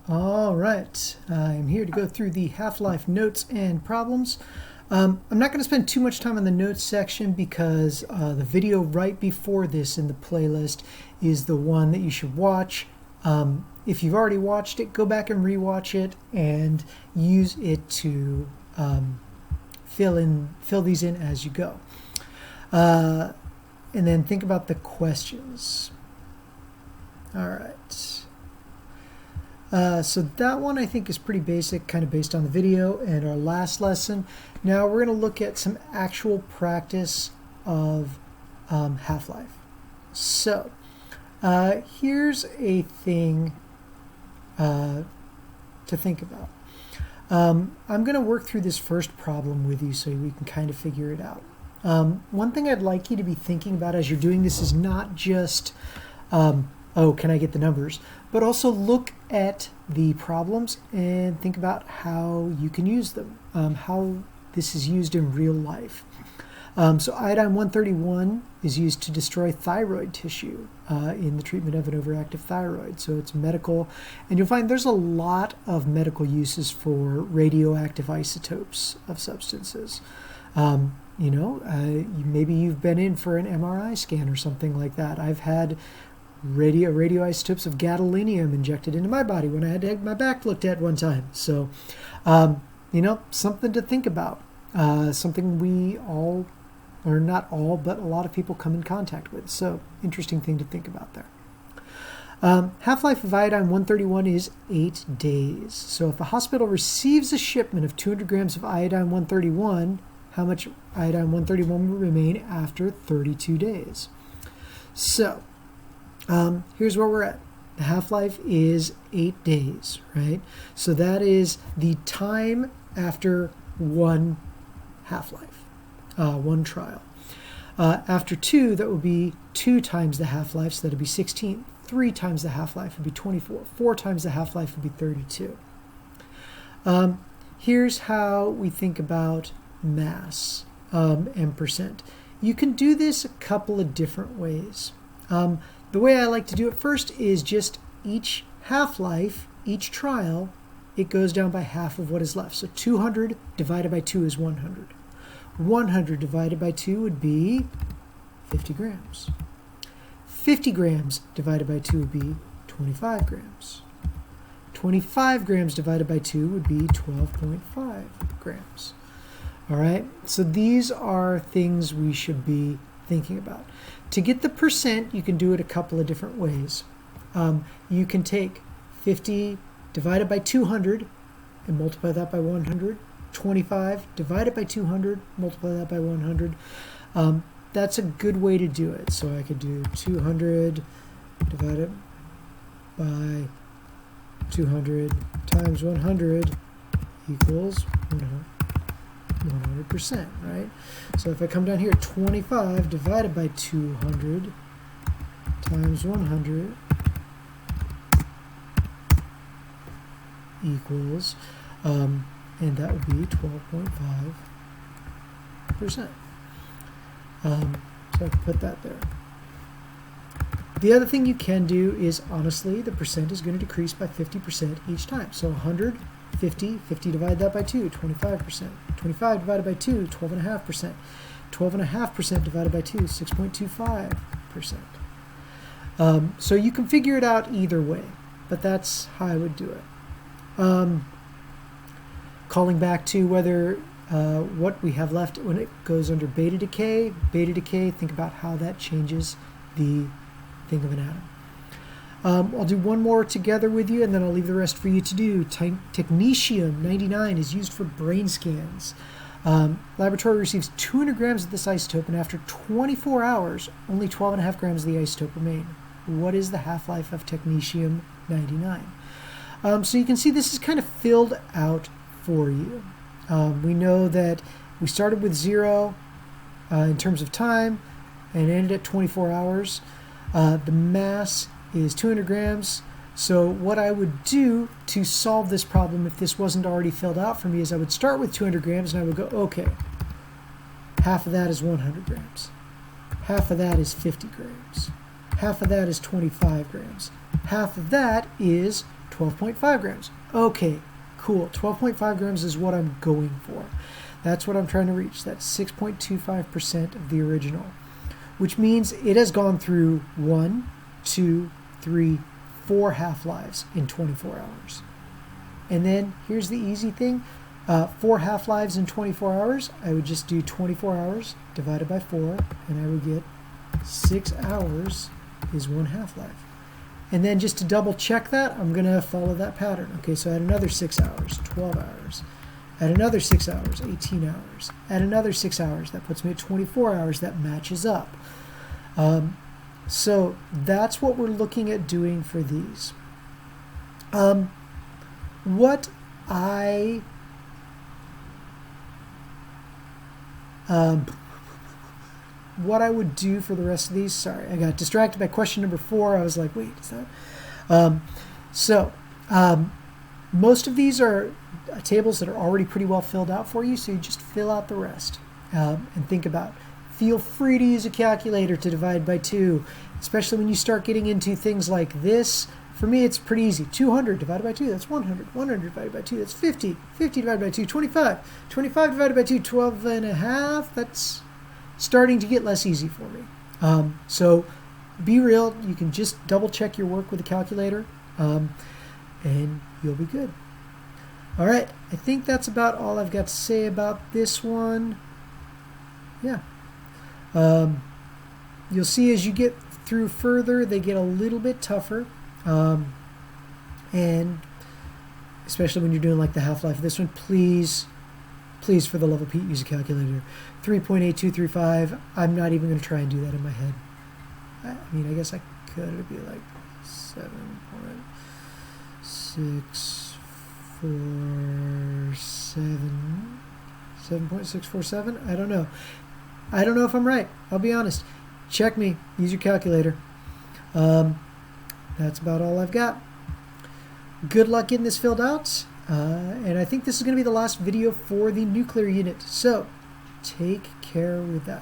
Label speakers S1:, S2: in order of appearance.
S1: All right, I'm here to go through the Half-Life notes and problems. I'm not going to spend too much time on the notes section because the video right before this in the playlist is the one that you should watch. If you've already watched it, go back and rewatch it and use it to fill these in as you go. And then think about the questions. All right. So that one I think is pretty basic, kind of based on the video and our last lesson. Now we're going to look at some actual practice of Half-Life. So here's a thing to think about. I'm going to work through this first problem with you so we can kind of figure it out. One thing I'd like you to be thinking about as you're doing this is not just oh, can I get the numbers? But also look at the problems and think about how you can use them, how this is used in real life. So iodine-131 is used to destroy thyroid tissue in the treatment of an overactive thyroid. So it's medical, and you'll find there's a lot of medical uses for radioactive isotopes of substances. Maybe you've been in for an MRI scan or something like that. I've had radioisotopes of gadolinium injected into my body when I had to have my back looked at one time. So, something to think about. Something we all, or not all, but a lot of people come in contact with. So, interesting thing to think about there. Half-life of iodine-131 is 8 days. So if a hospital receives a shipment of 200 grams of iodine-131, how much iodine-131 will remain after 32 days? So, here's where we're at. The half-life is 8 days, right? So that is the time after one half-life, one trial. After 2, that would be 2 times the half-life, so that would be 16. 3 times the half-life would be 24. 4 times the half-life would be 32. Here's how we think about mass and percent. You can do this a couple of different ways. The way I like to do it first is just each half-life, each trial, it goes down by half of what is left. So 200 divided by 2 is 100. 100 divided by 2 would be 50 grams. 50 grams divided by 2 would be 25 grams. 25 grams divided by 2 would be 12.5 grams. All right, so these are things we should be thinking about. To get the percent, you can do it a couple of different ways. You can take 50 divided by 200 and multiply that by 100. 25 divided by 200, multiply that by 100. That's a good way to do it. So I could do 200 divided by 200 times 100 equals 100%, right? So if I come down here, 25 divided by 200 times 100 equals, and that would be 12.5%. So I can put that there. The other thing you can do is, honestly, the percent is going to decrease by 50% each time. So 100, 50, 50 divide that by 2, 25%. 25 divided by 2, 12.5%. 12.5% divided by 2, 6.25%. So you can figure it out either way, but that's how I would do it. Calling back to whether what we have left when it goes under beta decay, think about how that changes the thing of an atom. I'll do one more together with you, and then I'll leave the rest for you to do. Technetium-99 is used for brain scans. Laboratory receives 200 grams of this isotope, and after 24 hours, only 12.5 grams of the isotope remain. What is the half-life of technetium-99? So you can see this is kind of filled out for you. We know that we started with 0 in terms of time and ended at 24 hours. The mass is 200 grams. So what I would do to solve this problem, if this wasn't already filled out for me, is I would start with 200 grams and I would go, okay, half of that is 100 grams. Half of that is 50 grams. Half of that is 25 grams. Half of that is 12.5 grams. Okay, cool. 12.5 grams is what I'm going for. That's what I'm trying to reach. That's 6.25% of the original, which means it has gone through 1, 2, 3, 4 half-lives in 24 hours. And then here's the easy thing. 4 half-lives in 24 hours, I would just do 24 hours divided by 4, and I would get 6 hours is 1 half-life. And then just to double check that, I'm going to follow that pattern. Okay, so add another 6 hours, 12 hours. Add another 6 hours, 18 hours. Add another 6 hours, that puts me at 24 hours. That matches up. So that's what we're looking at doing for these. What I would do for the rest of these, sorry, I got distracted by question number 4. I was like, wait, is that? Most of these are tables that are already pretty well filled out for you, so you just fill out the rest and think about. Feel free to use a calculator to divide by 2, especially when you start getting into things like this. For me, it's pretty easy. 200 divided by 2, that's 100. 100 divided by 2, that's 50. 50 divided by 2, 25. 25 divided by 2, 12 and a half. That's starting to get less easy for me. So be real. You can just double check your work with a calculator, and you'll be good. All right, I think that's about all I've got to say about this one. Yeah. You'll see as you get through further, they get a little bit tougher. And especially when you're doing like the half-life of this one, please, for the love of Pete, use a calculator. 3.8235, I'm not even going to try and do that in my head. I mean, I guess I could. It'd be like 7.647. I don't know. I don't know if I'm right. I'll be honest. Check me. Use your calculator. That's about all I've got. Good luck getting this filled out. And I think this is going to be the last video for the nuclear unit. So take care with that.